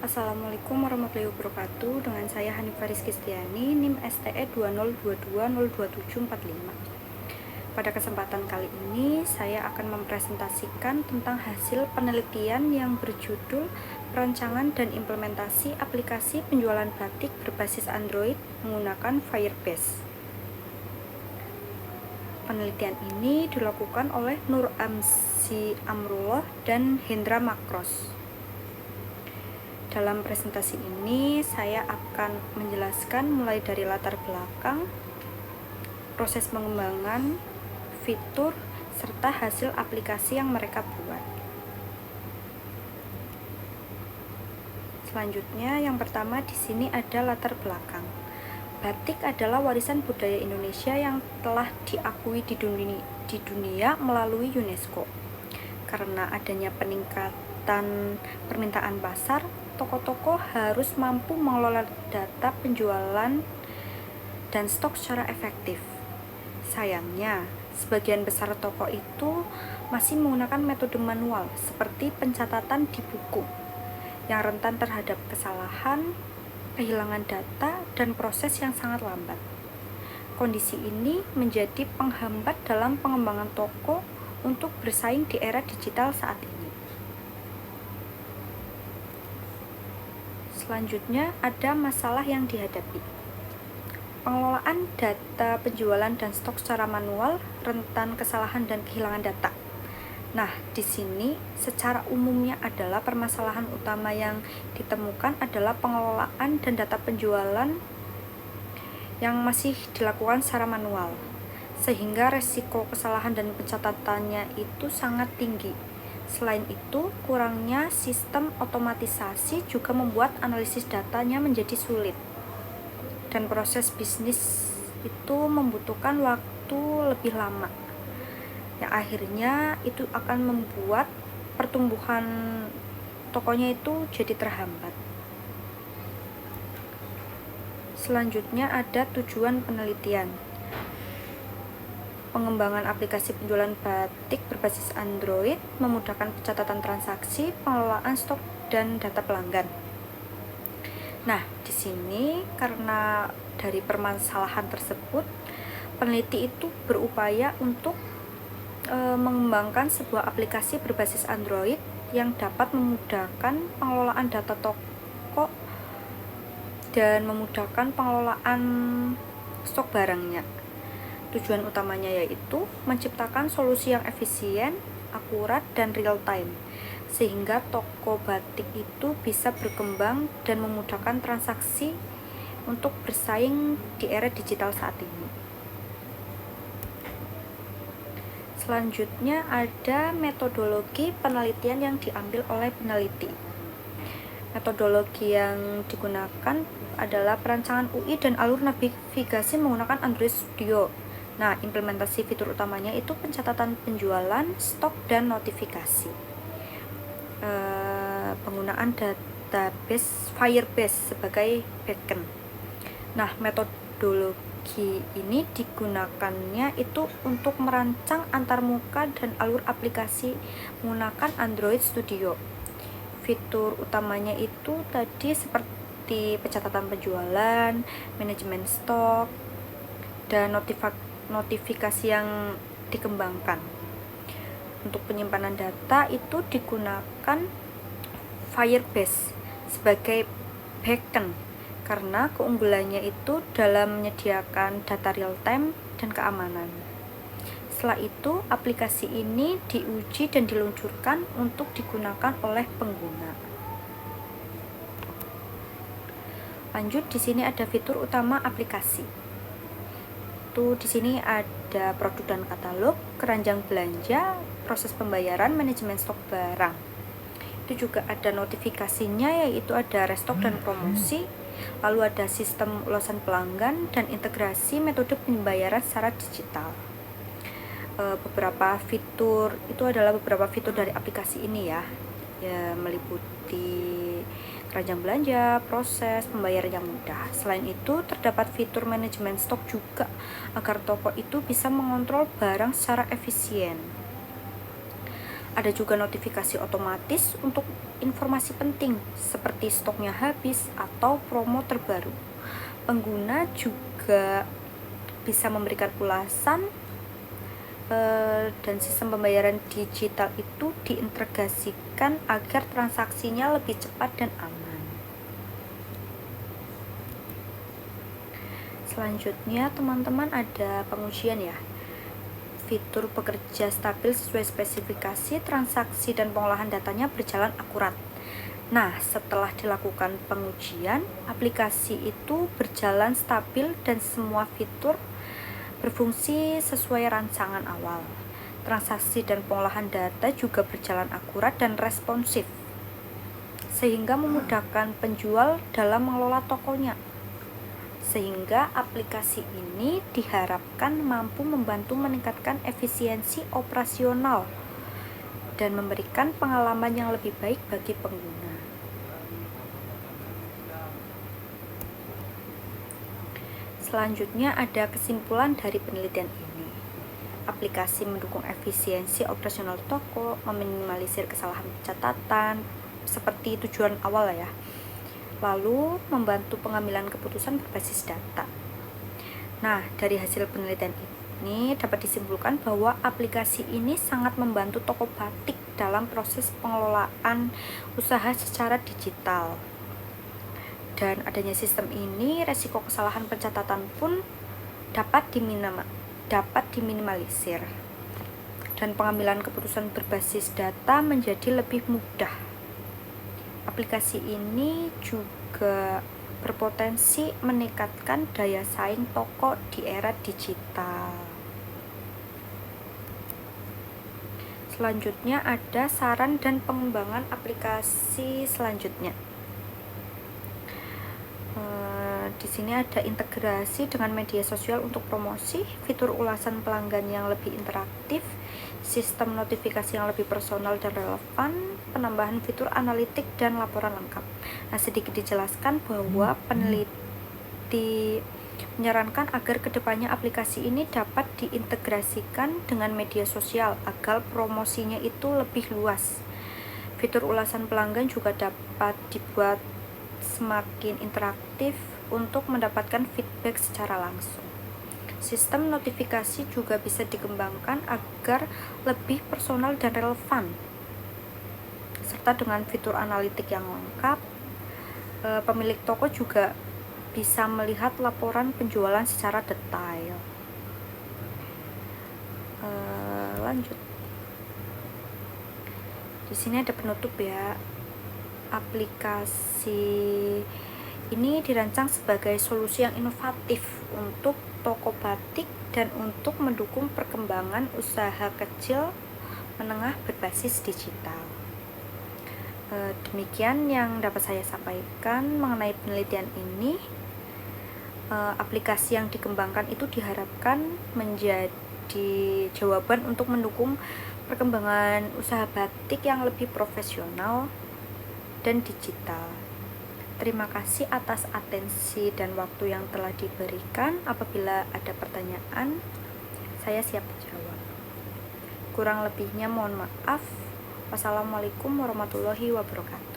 Assalamualaikum warahmatullahi wabarakatuh. Dengan saya Hanifah Rizky Setiani, NIM STE 2022022745. Pada kesempatan kali ini, saya akan mempresentasikan tentang hasil penelitian yang berjudul Perancangan dan Implementasi Aplikasi Penjualan Batik Berbasis Android Menggunakan Firebase. Penelitian ini dilakukan oleh Nur Amzi Amrullah dan Hendra Makros. Dalam presentasi ini, saya akan menjelaskan mulai dari latar belakang, proses pengembangan, fitur, serta hasil aplikasi yang mereka buat. Selanjutnya, yang pertama di sini ada latar belakang. Batik adalah warisan budaya Indonesia yang telah diakui di dunia melalui UNESCO. Karena adanya peningkatan permintaan pasar, toko-toko harus mampu mengelola data penjualan dan stok secara efektif. Sayangnya, sebagian besar toko itu masih menggunakan metode manual seperti pencatatan di buku yang rentan terhadap kesalahan, kehilangan data, dan proses yang sangat lambat. Kondisi ini menjadi penghambat dalam pengembangan toko untuk bersaing di era digital saat ini. Selanjutnya, ada masalah yang dihadapi. Pengelolaan data penjualan dan stok secara manual rentan kesalahan dan kehilangan data. Nah, di sini secara umumnya adalah permasalahan utama yang ditemukan adalah pengelolaan dan data penjualan yang masih dilakukan secara manual, sehingga resiko kesalahan dan pencatatannya itu sangat tinggi. Selain itu, kurangnya sistem otomatisasi juga membuat analisis datanya menjadi sulit. Dan proses bisnis itu membutuhkan waktu lebih lama. Yang akhirnya itu akan membuat pertumbuhan tokonya itu jadi terhambat. Selanjutnya ada tujuan penelitian. Pengembangan aplikasi penjualan batik berbasis Android, memudahkan pencatatan transaksi, pengelolaan stok, dan data pelanggan. Nah, di sini karena dari permasalahan tersebut, peneliti itu berupaya untuk mengembangkan sebuah aplikasi berbasis Android yang dapat memudahkan pengelolaan data toko dan memudahkan pengelolaan stok barangnya. Tujuan utamanya yaitu menciptakan solusi yang efisien, akurat, dan real time, sehingga toko batik itu bisa berkembang dan memudahkan transaksi untuk bersaing di era digital saat ini. Selanjutnya ada metodologi penelitian yang diambil oleh peneliti. Metodologi yang digunakan adalah perancangan UI dan alur navigasi menggunakan Android Studio. Nah, implementasi fitur utamanya itu pencatatan penjualan, stok, dan notifikasi. Penggunaan database Firebase sebagai backend. Nah, metodologi ini digunakannya itu untuk merancang antarmuka dan alur aplikasi menggunakan Android Studio. Fitur utamanya itu tadi seperti pencatatan penjualan, manajemen stok, dan notifikasi yang dikembangkan. Untuk penyimpanan data itu digunakan Firebase sebagai backend karena keunggulannya itu dalam menyediakan data real time dan keamanan. Setelah itu, aplikasi ini diuji dan diluncurkan untuk digunakan oleh pengguna. Lanjut, di sini ada fitur utama aplikasi. Di sini ada produk dan katalog, keranjang belanja, proses pembayaran, manajemen stok barang. Itu juga ada notifikasinya, yaitu ada restock dan promosi, lalu ada sistem ulasan pelanggan dan integrasi metode pembayaran secara digital. Beberapa fitur itu adalah beberapa fitur dari aplikasi ini ya, meliputi keranjang belanja, proses pembayaran yang mudah. Selain itu, terdapat fitur manajemen stok juga agar toko itu bisa mengontrol barang secara efisien. Ada juga notifikasi otomatis untuk informasi penting seperti stoknya habis atau promo terbaru. Pengguna juga bisa memberikan ulasan dan sistem pembayaran digital itu diintegrasikan agar transaksinya lebih cepat dan aman. Selanjutnya teman-teman ada pengujian ya. Fitur bekerja stabil sesuai spesifikasi, transaksi dan pengolahan datanya berjalan akurat. Nah, setelah dilakukan pengujian, aplikasi itu berjalan stabil dan semua fitur berfungsi sesuai rancangan awal. Transaksi dan pengolahan data juga berjalan akurat dan responsif, sehingga memudahkan penjual dalam mengelola tokonya. Sehingga aplikasi ini diharapkan mampu membantu meningkatkan efisiensi operasional dan memberikan pengalaman yang lebih baik bagi pengguna. Selanjutnya ada kesimpulan dari penelitian ini. Aplikasi mendukung efisiensi operasional toko, meminimalisir kesalahan catatan seperti tujuan awal ya. Lalu membantu pengambilan keputusan berbasis data. Nah, dari hasil penelitian ini dapat disimpulkan bahwa aplikasi ini sangat membantu toko batik dalam proses pengelolaan usaha secara digital. Dan adanya sistem ini, resiko kesalahan pencatatan pun dapat diminimalisir. Dan pengambilan keputusan berbasis data menjadi lebih mudah. Aplikasi ini juga berpotensi meningkatkan daya saing toko di era digital. Selanjutnya ada saran dan pengembangan aplikasi selanjutnya. Di sini ada integrasi dengan media sosial untuk promosi, fitur ulasan pelanggan yang lebih interaktif, sistem notifikasi yang lebih personal dan relevan, penambahan fitur analitik dan laporan lengkap. Nah, sedikit dijelaskan bahwa peneliti menyarankan agar kedepannya aplikasi ini dapat diintegrasikan dengan media sosial agar promosinya itu lebih luas. Fitur ulasan pelanggan juga dapat dibuat semakin interaktif untuk mendapatkan feedback secara langsung. Sistem notifikasi juga bisa dikembangkan agar lebih personal dan relevan. Serta dengan fitur analitik yang lengkap, pemilik toko juga bisa melihat laporan penjualan secara detail. Lanjut. Di sini ada penutup ya. Aplikasi ini dirancang sebagai solusi yang inovatif untuk toko batik dan untuk mendukung perkembangan usaha kecil menengah berbasis digital. Demikian yang dapat saya sampaikan mengenai penelitian ini. Aplikasi yang dikembangkan itu diharapkan menjadi jawaban untuk mendukung perkembangan usaha batik yang lebih profesional dan digital. Terima kasih atas atensi dan waktu yang telah diberikan. Apabila ada pertanyaan, saya siap jawab. Kurang lebihnya mohon maaf. Wassalamualaikum warahmatullahi wabarakatuh.